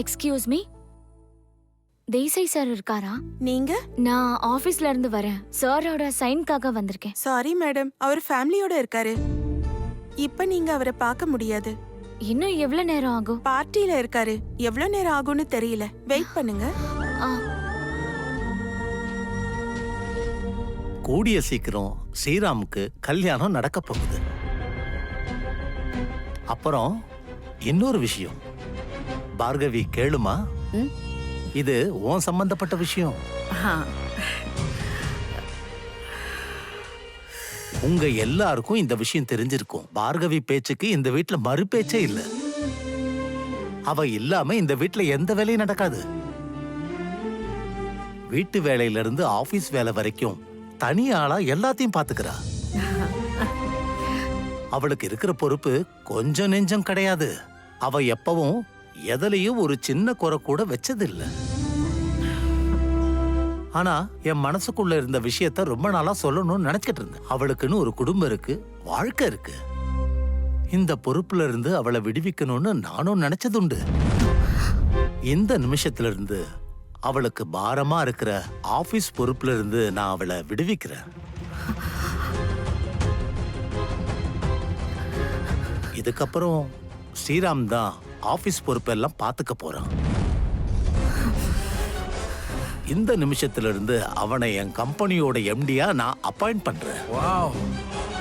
Excuse me, Desai sir இருக்காரா? நீங்க? நான் ஆபீஸ்ல இருந்து வரேன். சாரோட சைன்காக வந்திருக்கேன். சாரி மேடம், அவர் ஃபேமிலியோட இருக்காரு. இப்ப நீங்க அவரை பார்க்க முடியாது. இன்னும் எவ்வளவு நேரம் ஆகும்? பார்ட்டில இருக்காரு. எவ்வளவு நேரம் ஆகும்னு தெரியல. வெயிட் பண்ணுங்க. ஆ, கூடிய சீக்கிரம் ஸ்ரீராமுக்கு கல்யாணம் நடக்க போகுது. அப்புறம் இன்னொரு விஷயம், பார்கவி கேளுமா, இது உன் சம்பந்தப்பட்ட விஷயம். உங்க எல்லாருக்கும் இந்த விஷயம் தெரிஞ்சிருக்கும். பார்கவி பேச்சுக்கு இந்த வீட்ல மறு பேச்சே இல்ல. அவ இல்லாம இந்த வீட்ல எந்த வேலையும் நடக்காது. வீட்டு வேலையில இருந்து ஆபீஸ் வேலை வரைக்கும் தனி ஆளா எல்லாத்தையும் பாத்துக்கிறா. அவளுக்கு இருக்கிற பொறுப்பு கொஞ்சம் நெஞ்சம் கிடையாது. அவ எப்பவும் எதுலயும் ஒரு சின்ன குறை கூட வச்சதில்லை. ஆனா என் மனசுக்குள்ள இருந்த விஷயத்த ரொம்ப நாளா சொல்லணும்னு நினைச்சிட்டு இருந்தேன். அவளுக்குன்னு ஒரு குடும்பம் இருக்கு, வாழ்க்கை இருக்கு. இந்த பொறுப்புல இருந்து அவளை விடுவிக்கணும்னு நானும் நினைச்சதுண்டு. இந்த நிமிஷத்துல இருந்து அவளுக்கு பாரமா இருக்கிற ஆபீஸ் பொறுப்புல இருந்து நான் அவளை விடுவிக்கிறேன். இதுக்கப்புறம் ஸ்ரீராம் தான் ஆபீஸ் பொறுப்பெல்லாம் பாத்துக்க போறான். இந்த நிமிஷத்துல இருந்து அவனை என் கம்பெனியோட எம்டியா நான் அப்பாயிண்ட் பண்றேன். Wow,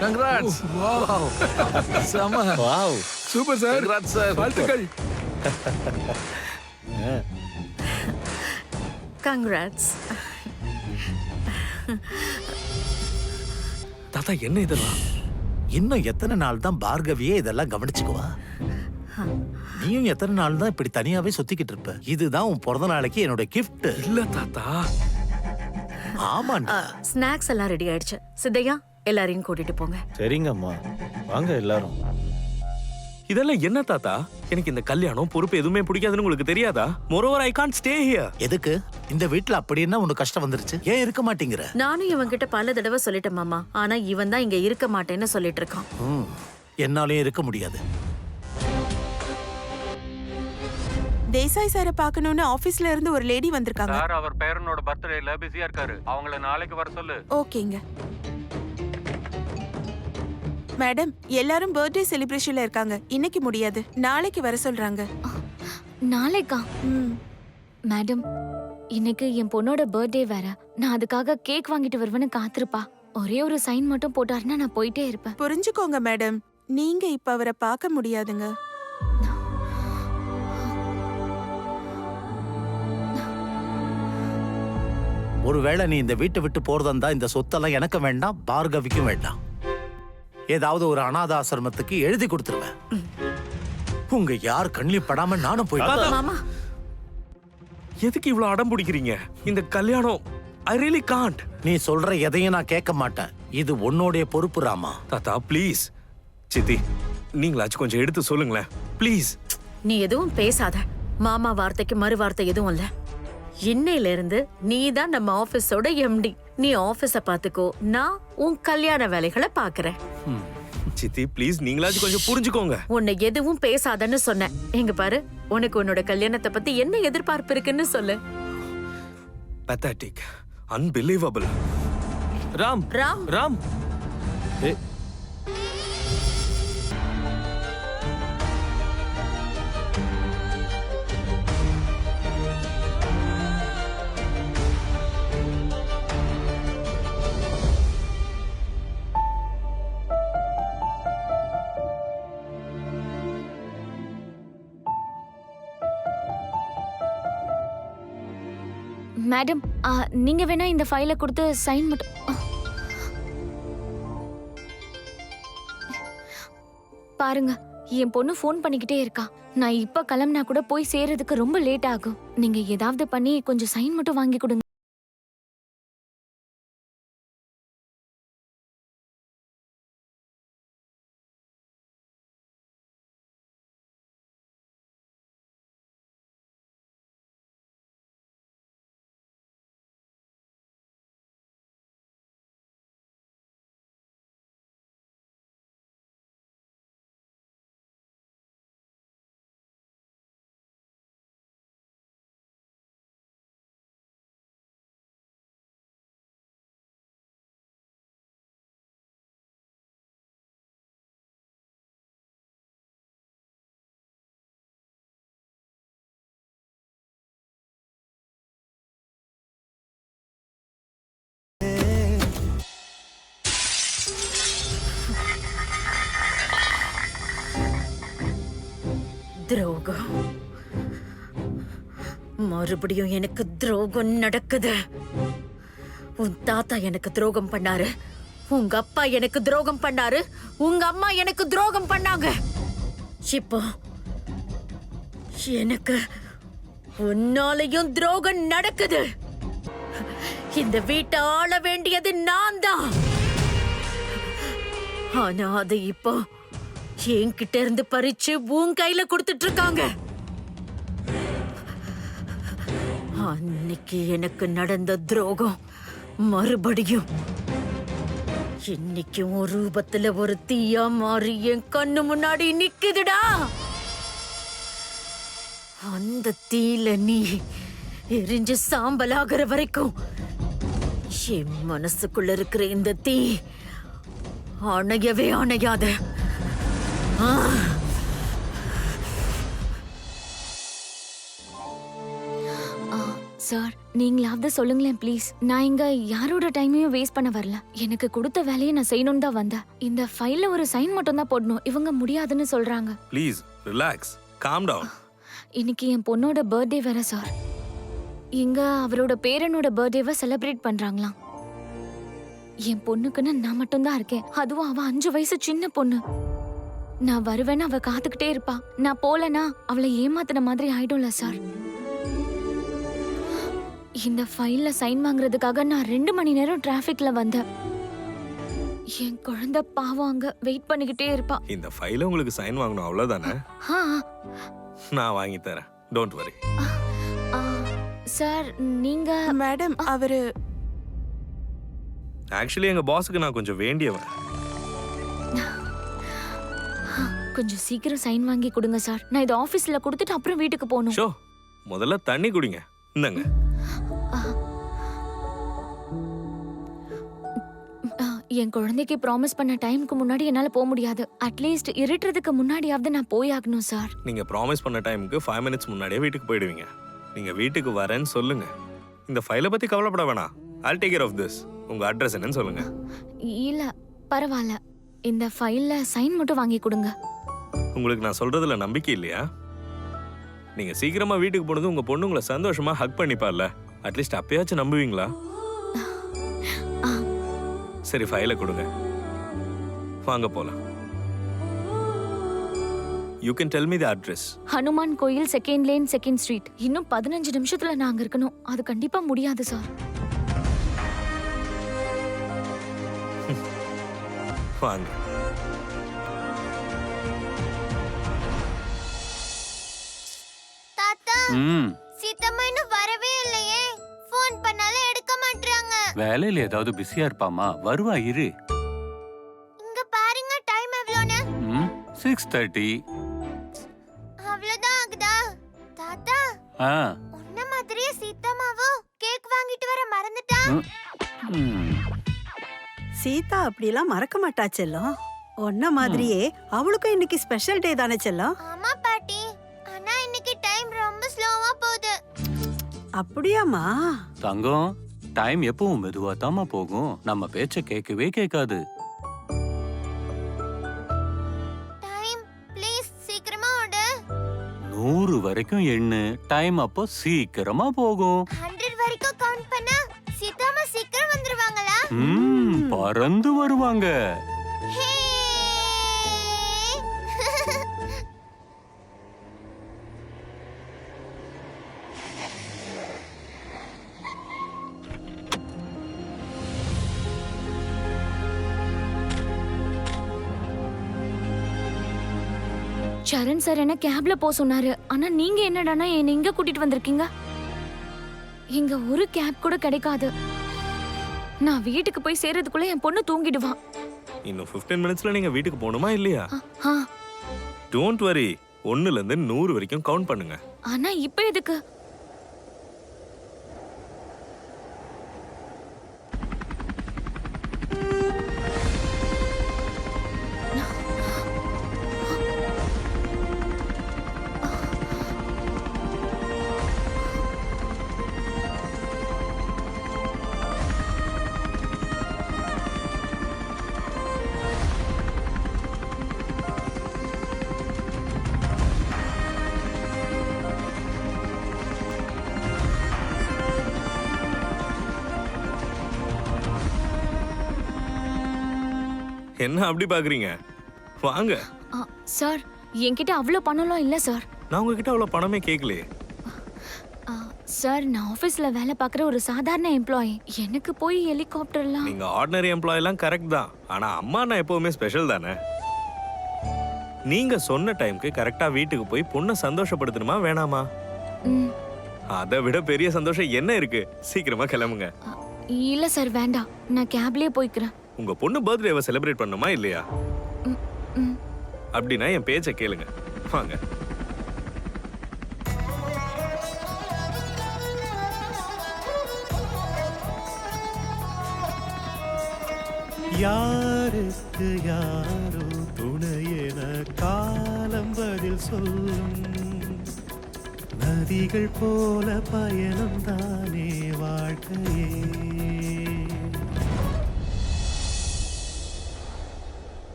congrats. வாவ், செம. Wow, super sir. Congrats sir. வாழ்த்துக்கள். கங்க்ராட்ஸ். தாத்தா என்ன இதெல்லாம்? இன்னும் எத்தனை நாள் தான் பார்கவியே இதெல்லாம் கவனிச்சுக்குவா? நீயும் எத்தனை நாள் தான் இப்படி தனியாவே சுத்திக்கிட்டு இருப்ப? இதுதான் உன் பிறந்த நாளைக்கு என்னோட கிஃப்ட். இல்ல தாத்தா. ஆமாண்டா. ஸ்நாக்ஸ் எல்லாம் ரெடி ஆயிடுச்சு. சித்தையா, எல்லாரையும் கூட்டிட்டு போங்க. சரிங்கம்மா, வாங்க எல்லாரும். இதெல்லாம் என்ன தாத்தா? எனக்கு இந்த கல்யாணம் பொறுப்பு எதுவுமே பிடிக்காதுன்னு உங்களுக்கு தெரியாதா? Moreover I can't stay here. எதுக்கு இந்த வீட்ல அப்படி என்ன உனக்கு கஷ்டம் வந்துருச்சு? ஏன் இருக்க மாட்டேங்கிற? நானும் இவன் கிட்ட பல தடவை சொல்லிட்டேன் மாமா. ஆனா இவன் தான் இங்க இருக்க மாட்டேன்னு சொல்லிட்டு இருக்கான். என்னாலயும் இருக்க முடியாது. தேசாய் சாரை பார்க்கணும்னு ஆபீஸ்ல இருந்து ஒரு லேடி வந்திருக்காங்க. சார் அவர் பேரனோட பர்த்டேல பிஸியா இருக்காரு. அவங்கள நாளைக்கு வர சொல்லு. ஓகேங்க மேடம், எல்லாரும் பர்த்டே செலிப்ரேஷன்ல இருக்காங்க. இன்னைக்கு முடியாது, நாளைக்கு வர சொல்றாங்க. நாளைக்கா? மேடம், இன்னைக்கு என் பொண்ணோட பர்த்டே வேற. நான் அதுக்காக கேக் வாங்கிட்டு வருவேன்னு காத்திருப்பா. ஒரே ஒரு சைன் மட்டும் போட்டாருன்னா நான் போயிட்டே இருப்பேன். புரிஞ்சுக்கோங்க மேடம், நீங்க இப்ப அவரை பார்க்க முடியாதுங்க. ஒருவேளை நீ இந்த வீட்டை விட்டு போறதா இந்த சொத்தெல்லாம் எனக்கு வேண்டாம், பார்கவிக்கும் வேண்டாம். ஏதாவது ஒரு அனாத ஆசிரமத்துக்கு எழுதி கொடுத்துருவேன். உங்க யார் கண்ணிலையும் படாம நானும் போயிட்டேன். மாமா, எதுக்கு இவ்வளவு அடம் பிடிக்கிறீங்க? இந்த கல்யாணம் ஐ ரியலி காண்ட். நீ சொல்ற எதையும் நான் கேட்க மாட்டேன். இது உன்னோடைய பொறுப்பு ராமா. தாத்தா ப்ளீஸ். சித்தி, நீங்களாச்சும் கொஞ்சம் எடுத்து சொல்லுங்களேன் ப்ளீஸ். நீ எதுவும் பேசாத. மாமா வார்த்தைக்கு மறு வார்த்தை எதுவும் இல்ல. இன்னையில இருந்து நீ தான் நம்ம ஆபீஸோட எம்டி. நீ ஆபீஸ பாத்துக்கோ, நான் உன் கல்யாண வேலைகளை பாக்குறேன். சித்தி ப்ளீஸ், நீங்களாச்சும் கொஞ்சம் புரிஞ்சுக்கோங்க. உன்னை எதுவும் பேசாதன்னு சொன்னேன். எங்க பாரு, உனக்கு உன்னோட கல்யாணத்தை பத்தி என்ன எதிர்பார்ப்பு இருக்குன்னு சொல்லு. பத்தட்டிக், அன்பிலீவபிள். ராம் ராம் ராம். மேடம், நீங்க வேணா இந்த ஃபைலை கொடுத்து சைன் மட்டும். பாருங்க, என் பொண்ணு ஃபோன் பண்ணிக்கிட்டே இருக்கா. நான் இப்ப கிளம்புனா கூட போய் சேர்றதுக்கு ரொம்ப லேட் ஆகும். நீங்க ஏதாவது பண்ணி கொஞ்சம் சைன் மட்டும் வாங்கி கொடுங்க. துரோகம். மறுபடியும் எனக்கு துரோகம் நடக்குது. உன் தாத்தா எனக்கு துரோகம் பண்ணாரு, உங்க அப்பா எனக்கு துரோகம் பண்ணாரு, உங்க அம்மா எனக்கு துரோகம் பண்ணாங்க. இப்போ எனக்கு உன்னாலையும் துரோகம் நடக்குது. இந்த வீட்டை ஆள வேண்டியது நான் தான். ஆனா அது இப்போ என்கிட்ட இருந்து பறிச்சு உன் கையில கொடுத்துட்டு இருக்காங்க. அன்னைக்கு எனக்கு நடந்த துரோகம் மறுபடியும் இன்னைக்கும் ஒரு ரூபத்துல ஒரு தீயா மாறி என் கண்ணு முன்னாடி நிக்குதுடா. அந்த தீல நீ எரிஞ்சு சாம்பலாகிற வரைக்கும் என் மனசுக்குள்ள இருக்கிற இந்த தீ அணையவே அணையாத. சார், நீங்களாவது சொல்லுங்களேன் ப்ளீஸ். நான் இங்க யாரோட டைமையும் வேஸ்ட் பண்ண வரல. எனக்கு கொடுத்த வேலையை நான் செய்யணும்னு தான் வந்தேன். இந்த ஃபைல்ல ஒரு சைன் மட்டும் தான் போடணும். இவங்க முடியாதுன்னு சொல்றாங்க. Please relax, calm down. இன்னைக்கு என் பொண்ணோட பர்த்டே வேற சார். இங்க அவரோட பேரனோட பர்த்டேவை செலிப்ரேட் பண்றாங்களாம். என் பொண்ணுக்குன்னு நான் மட்டும்தான் இருக்கேன். அதுவும் அவ 5 வயசு சின்ன பொண்ணு. நான் வருவேன்னு அவ காத்துக்கிட்டே இருப்பா. நான் போலனா அவளை ஏமாத்தின மாதிரி ஆயிடும்ல சார். இந்த ஃபைல்ல சைன் வாங்குறதுக்காக நான் 2 மணி நேரம் டிராஃபிக்ல வந்தேன். என் குழந்தை பாவம் அங்க வெயிட் பண்ணிக்கிட்டே இருப்பா. இந்த ஃபைல உங்களுக்கு சைன் வாங்கணும் அவ்வளவுதானே? நான் வாங்கி தரேன், டோன்ட் வரி. சார், நீங்க மேடம் அவரு ஆக்சுவலி எங்க பாஸ்க்கு நான் கொஞ்சம் வேண்டியவன். கொஞ்சம் சீக்கிரம் சைன் வாங்கி கொடுங்க சார். நான் இது ஆபீஸ்ல கொடுத்துட்டு அப்புறம் வீட்டுக்கு போகணும். ஷோ, முதல்ல தண்ணி குடிங்க. இந்தங்க. என் குழந்தைக்கு ப்ராமிஸ் பண்ண டைம்க்கு முன்னாடி என்னால போக முடியாது. அட்லீஸ்ட் இருட்டுறதுக்கு முன்னாடியாவது நான் போயாகணும் சார். நீங்க ப்ராமிஸ் பண்ண டைமுக்கு 5 மினிட்ஸ் முன்னாடியே வீட்டுக்கு போயிடுவீங்க. நீங்க வீட்டுக்கு வரேன்னு சொல்லுங்க. இந்த ஃபைலை பத்தி கவலைப்பட வேணாம். I'll take care of this. உங்க அட்ரஸ் என்னன்னு சொல்லுங்க. இல்ல பரவாயில்ல, இந்த ஃபைல்ல சைன் மட்டும் வாங்கி கொடுங்க. உங்களுக்கு நான் சொல்றதுல நம்பிக்கை இல்லையா? நீங்க சீக்கிரமா வீட்டுக்கு போனது உங்க பொண்ணு உங்களை சந்தோஷமா ஹக் பண்ணிப்பார்ல. அட்லீஸ்ட் அப்பயாச்சும் நம்புவீங்களா? சரி, ஃபைலை கொடுங்க, வாங்க போலாம். You can tell me the address. Hanuman கோயில் 2nd லேன் 2nd ஸ்ட்ரீட். இன்னும் 15 நிமிஷத்துல நான் அங்க இருக்கணும். அது கண்டிப்பா முடியாது சார். வாங்க. தாத்தா, சீத்தம்மா இன்னும் வரவே இல்லையே. ஃபோன் பண்ணாலும் எடுக்க மாட்டறாங்க. வேலையில ஏதாவது பிஸியா இருப்பாமா? வருவா, இரு. இங்க பாருங்க, டைம் எவ்வளோன்னு. 6:30. அவ்வளவுதான் ஆகுதா? தாத்தா, உன்ன மாதிரியே சீத்தம்மாவும் கேக் வாங்கிட்டு வர மறந்துட்டா. சீதா அப்படிலாம் மறக்க மாட்டா செல்லம். ஒன்ன மாதிரியே அவளுக்கும் இன்னைக்கு ஸ்பெஷல் டே தானே செல்லம்? ஆமா பாட்டி, ஆனா இன்னைக்கு டைம் ரொம்ப ஸ்லோவா போகுது. அப்படியாமா? தங்கம், டைம் எப்பவும் மெதுவா தாமா போகும். நம்ம பேச்ச கேட்கவே கேட்காது. டைம் ப்ளீஸ் சீக்கிரமா ஓடு. 100 வரைக்கும் எண்ணு. டைம் அப்போ சீக்கிரமா போகும். 100 வரைக்கும் கவுண்ட் பண்ணா சீதாமா சீக்கிரம் வந்துருவாங்களா? பறந்து வருவாங்க. ஹே! சரண் சார் என்ன கேப்ல போ சொன்னாரு. ஆனா நீங்க என்னடானா என்ன இங்க கூட்டிட்டு வந்திருக்கீங்க. இங்க ஒரு கேப் கூட கிடைக்காது. நான் வீட்டுக்கு போய் சேர்றதுக்குள்ள என் பொண்ணு தூங்கிடுவான். இன்னும் 15 மினிட்ஸ்ல நீங்க வீட்டுக்கு போகணுமா இல்லையா? ஆ, டோன்ட் வரி, 1ல இருந்து 100 வரைக்கும் கவுண்ட் பண்ணுங்க. ஆனா இப்ப எதுக்கு? என்ன அப்படி பாக்குறீங்க? வாங்க. சார் என்கிட்ட அவ்வளோ பணம்லாம் இல்லை சார். நான் உங்ககிட்ட அவ்வளோ பணமே கேட்கலையே. சார் நான் ஆஃபீஸ்ல வேலை பார்க்குற ஒரு சாதாரண எம்ப்ளாயி. எனக்கு போய் ஹெலிகாப்டர்லாம். நீங்க ஆர்டினரி எம்ப்ளாய் எல்லாம் கரெக்ட் தான். ஆனா அம்மா நான் எப்பவுமே ஸ்பெஷல் தானே. நீங்க சொன்ன டைம்க்கு கரெக்டா வீட்டுக்கு போய் பொண்ணை சந்தோஷப்படுத்தணுமா வேணாமா? அதை விட பெரிய சந்தோஷம் என்ன இருக்கு? சீக்கிரமா கிளம்புங்க. இல்ல சார் வேண்டாம், நான் கேப்லயே போய்க்கிறேன். உங்க பொண்ணு பர்த்டேவை செலிப்ரேட் பண்ணுமா இல்லையா? அப்படின்னா என் பேச்சை கேளுங்க. வாங்க. யாருக்கு யாரோ துணையென காலம் பதில் சொல்லும். நதிகள் போல பயணம் தானே வாழ்க்கையே.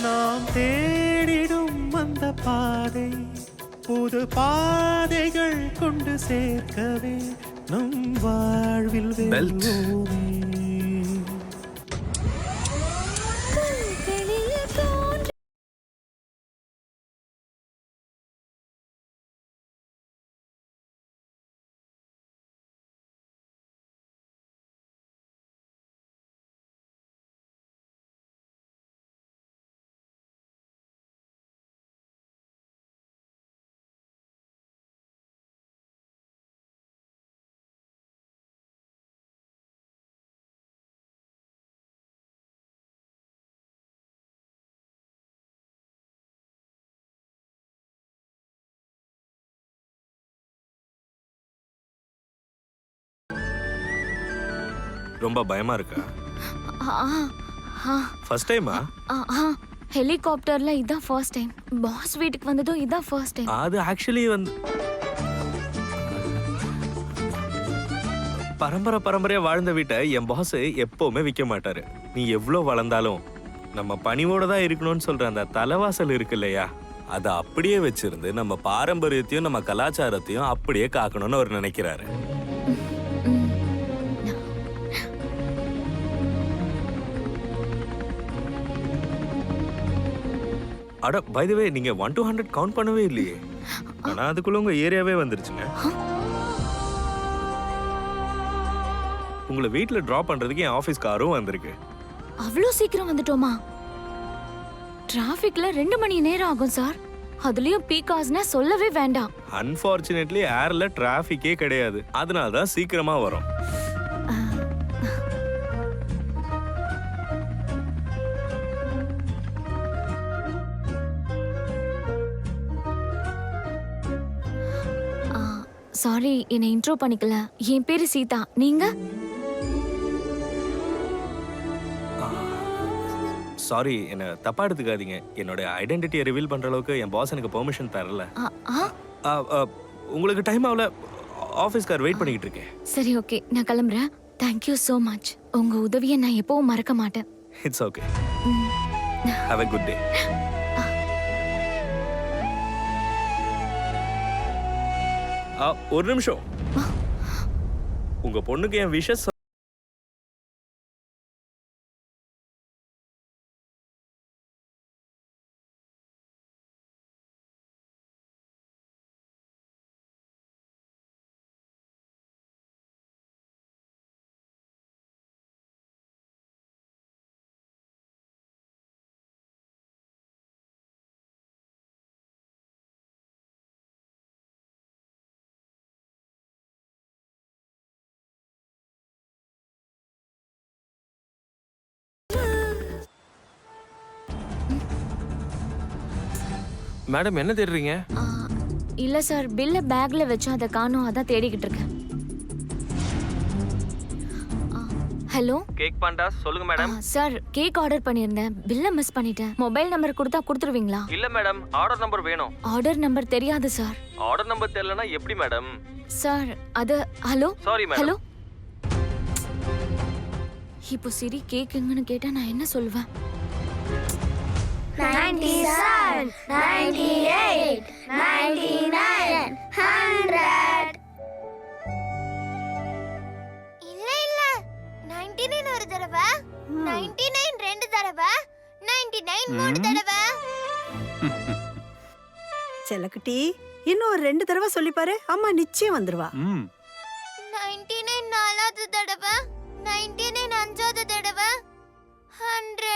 நாம் தேடிடும் அந்த பாதை புது பாதைகள் கொண்டு சேர்க்கவே நம் வாழ்வில் வெல்வோமே. ரொம்ப பயமா இருக்கா? ஃபர்ஸ்ட் டைமா? ஹெலிகாப்டர்ல இதான் ஃபர்ஸ்ட் டைம். பாஸ் வீட்டுக்கு வந்ததும் இதான் ஃபர்ஸ்ட் டைம். அது ஆக்சுவலி வந்து பரம்பரையா வாழ்ந்த வீட்டை என் பாஸ் எப்பவுமே விற்க மாட்டாரு. நீ எவ்வளோ வளர்ந்தாலும் நம்ம பணிவோட தான் இருக்கணும்னு சொல்ற அந்த தலைவாசல் இருக்கு இல்லையா, அதை அப்படியே வச்சிருந்து நம்ம பாரம்பரியத்தையும் நம்ம கலாச்சாரத்தையும் அப்படியே காக்கணும்னு அவர் நினைக்கிறாரு. அட பை தி வே, நீங்க 1 to 100 கவுண்ட் பண்ணவே இல்லையே. ஆனா அதுக்குள்ள உங்க ஏரியாவே வந்துருச்சுங்க. உங்களை வீட்ல டிராப் பண்றதுக்கு என் ஆபீஸ் காரும் வந்திருக்கு. அவ்வளோ சீக்கிரம் வந்துட்டோமா? டிராஃபிக்ல 2 மணி நேரம் ஆகும் சார். அதுலயும் பீக் ஹவர்ஸ்னா சொல்லவே வேண்டாம். அன்பார்ச்சுனேட்லி ஏர்ல டிராஃபிக்கே கிடையாது. அதனால தான் சீக்கிரமா வரும். சாரி, என்னை இன்ட்ரோ பண்ணிக்கல. என் பேரு சீதா. நீங்க? சாரி, என்ன தப்பா எடுத்துக்காதீங்க. என்னோட ஐடென்டிட்டியை ரிவீல் பண்ற அளவுக்கு என் பாஸ் எனக்கு பெர்மிஷன் தரல. உங்களுக்கு டைம் ஆகல. ஆஃபீஸ் கார் வெயிட் பண்ணிக்கிட்டு இருக்கேன். சரி ஓகே, நான் கிளம்புறேன். Thank you so much. உங்க உதவியை நான் எப்பவும் மறக்க மாட்டேன். It's okay. Have a good day. ஒரு நிமிஷம். உங்க பொண்ணுக்கு என் விஷஸ். மேடம் என்ன தேடுறீங்க? இல்ல சார், பில்ல பேக்ல வச்சு அதை காணோம், அதான் தேடிக்கிட்டு இருக்கேன். ஹலோ கேக் பாண்டா, சொல்லுங்க மேடம். சார், கேக் ஆர்டர் பண்ணியிருந்தேன். பில்ல மிஸ் பண்ணிட்டேன். மொபைல் நம்பர் கொடுத்தா கொடுத்துருவீங்களா? இல்ல மேடம், ஆர்டர் நம்பர் வேணும். ஆர்டர் நம்பர் தெரியாது சார். ஆர்டர் நம்பர் தெரியலனா எப்படி மேடம்? சார் அது ஹலோ சாரி மேடம். ஹலோ, இப்போ சிரி கேக் எங்கன்னு கேட்டா நான் என்ன சொல்லுவேன்? 97, 98, 99, 100. இல்ல 99 99 ஒரு தடவை, 99 ரெண்டு தடவை, 99 மூணு தடவை. செல்லக்குட்டி இன்னும் ஒரு 2 தடவை சொல்லி பாரு, அம்மா நிச்சயம் வந்துருவா. 99 நாலாவது தடவை, 99 அஞ்சாவது தடவை, 100.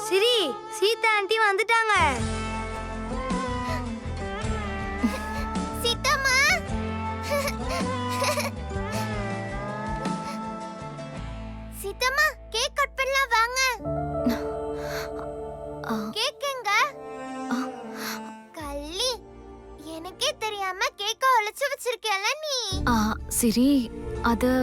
சிரி, சீதா ஆண்டி வந்துட்டாங்க. சீதாம்மா, சீதாம்மா கேக் கட் பண்ணலாம் வாங்க. கேக் எங்க? கள்ளி, எனக்கே தெரியாம கேக்க ஒளிச்சு வச்சிருக்கல நீ. சிரி அது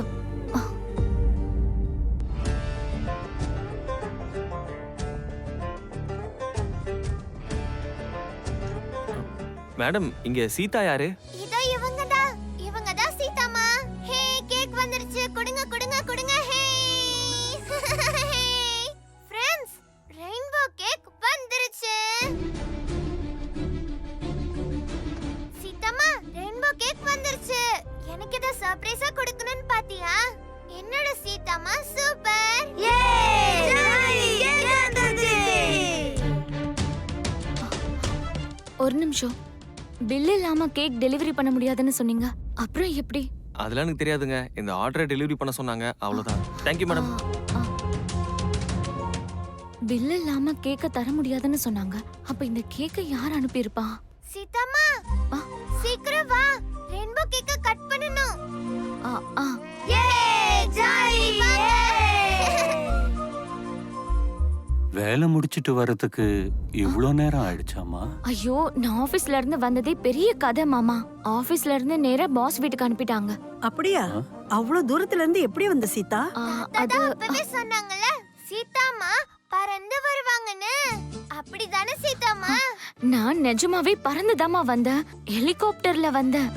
மேடம் இங்க சீதா யாரு? இதோ இவங்கதான் சீதாம்மா. ஹே, கேக் வந்துருச்சு. கொடுங்க கொடுங்க கொடுங்க. ஹே ஃப்ரெண்ட்ஸ், ரெயின்போ கேக் வந்துருச்சு. சீதாம்மா, ரெயின்போ கேக் வந்துருச்சு. எனக்கு இத சர்ப்ரைஸா கொடுக்கணும்னு பாத்தியா? என்னோட சீதாம்மா சூப்பர். யே! கேக் வந்துருச்சு. ஒரு நிமிஷம், பில் இல்லாம கேக் டெலிவரி பண்ண முடியாதுன்னு சொன்னீங்க, அப்புறம் எப்படி? அதெல்லாம் எனக்கு தெரியாதுங்க. இந்த ஆர்டரை டெலிவரி பண்ண சொன்னாங்க, அவ்வளவுதான். Thank you madam. பில் இல்லாம கேக்க தர முடியாதுன்னு சொன்னாங்க. அப்ப இந்த கேக்க யார் அனுப்பியிருப்பா? சீதாம்மா, சீக்கிரம் வா. ரெயின்போ கேக்க கட் பண்ணனும். யே! ஜாலி! வேலை முடிச்சிட்டு வரதுக்கு இவ்ளோ நேரம் ஆயிடுச்சாமா? ஐயோ, நான் ஆபீஸ்ல இருந்து வந்ததே பெரிய கதை மாமா. ஆபீஸ்ல இருந்து நேரா பாஸ் வீட்டுக்கு அனுப்பிட்டாங்க. அப்படியா? அவ்வளவு தூரத்துல இருந்து எப்படி வந்த சீதா? அது அப்பவே சொன்னாங்கல, சீதாம்மா பறந்து வருவாங்கன்னு. அப்படிதானே சீதாம்மா? நான் நிஜமாவே பறந்துதாம்மா வந்தேன். ஹெலிகாப்டர்ல வந்தேன்.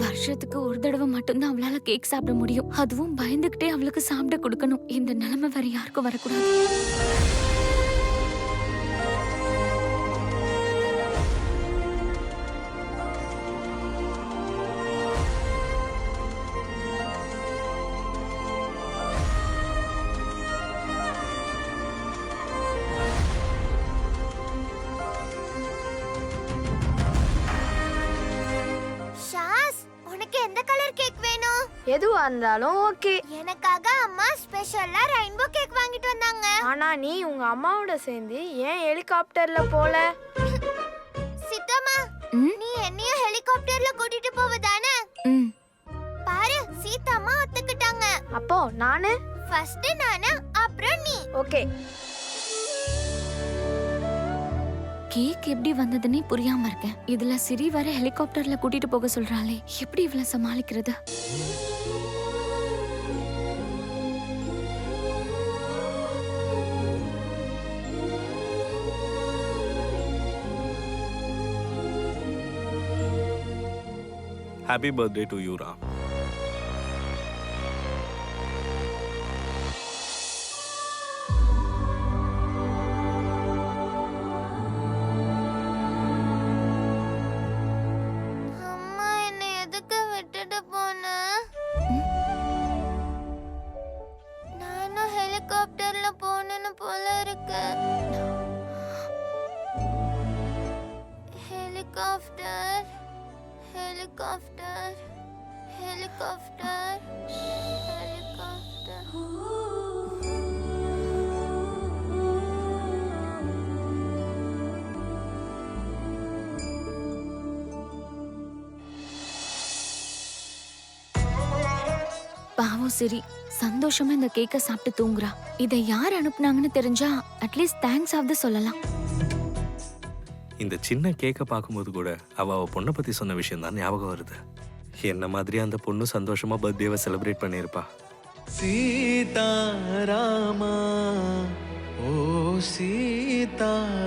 வருஷத்துக்கு ஒரு தடவை மட்டும்தான் அவளால கேக் சாப்பிட முடியும். அதுவும் பயந்துகிட்டே அவளுக்கு சாப்பிட கொடுக்கணும். இந்த நிலைமை வேற யாருக்கும் வரக்கூடாது. ஷாஸ், உனக்கு எந்த கலர் கேக் வேணும்? எதுவா இருந்தாலும் ஓகே. எனக்காக அம்மா ஸ்பெஷலா ரெயின்போ கேக் வாங்கிட்டு வந்தாங்க. ஆனா நீ உங்க அம்மாவோட சேர்ந்து ஏன் ஹெலிகாப்டர்ல போல? சீதாம்மா, நீ என்னையும் ஹெலிகாப்டர்ல கூட்டிட்டு போவதானே? பாரு, சீதாம்மா ஒத்துக்கிட்டாங்க. அப்போ நானு ஃபர்ஸ்ட் நானு, அப்புறம் நீ. ஓகே. கேக் எப்படி வந்ததுன்னே புரியாம இருக்கேன். இதுல சிரி வர ஹெலிகாப்டர்ல கூட்டிட்டு போக சொல்றாளே, எப்படி இவள சமாளிக்கிறது? Happy birthday to you Ram. அம்மா என்னை எதுக்கு விட்டுட்டு போன? நானும் ஹெலிகாப்டர்ல போகணும்னு போல இருக்கு. Helicopter, helicopter, helicopter, helicopter. பாவம் சிரி சந்தோஷமா இந்த கேக்க சாப்பிட்டு தூங்குறா. இதை யார் அனுப்புனாங்கன்னு தெரிஞ்சா அட்லீஸ்ட் தேங்க்ஸ் ஆவது சொல்லலாம். இந்த சின்ன கேக்க பார்க்கும்போது கூட அவ பொண்ணை பத்தி சொன்ன விஷயம் தான் ஞாபகம் வருது. என்ன மாதிரி அந்த பொண்ணு சந்தோஷமா பர்த்டேவை செலிப்ரேட் பண்ணியிருப்பா. சீதாராமா ஓ சீதாராமா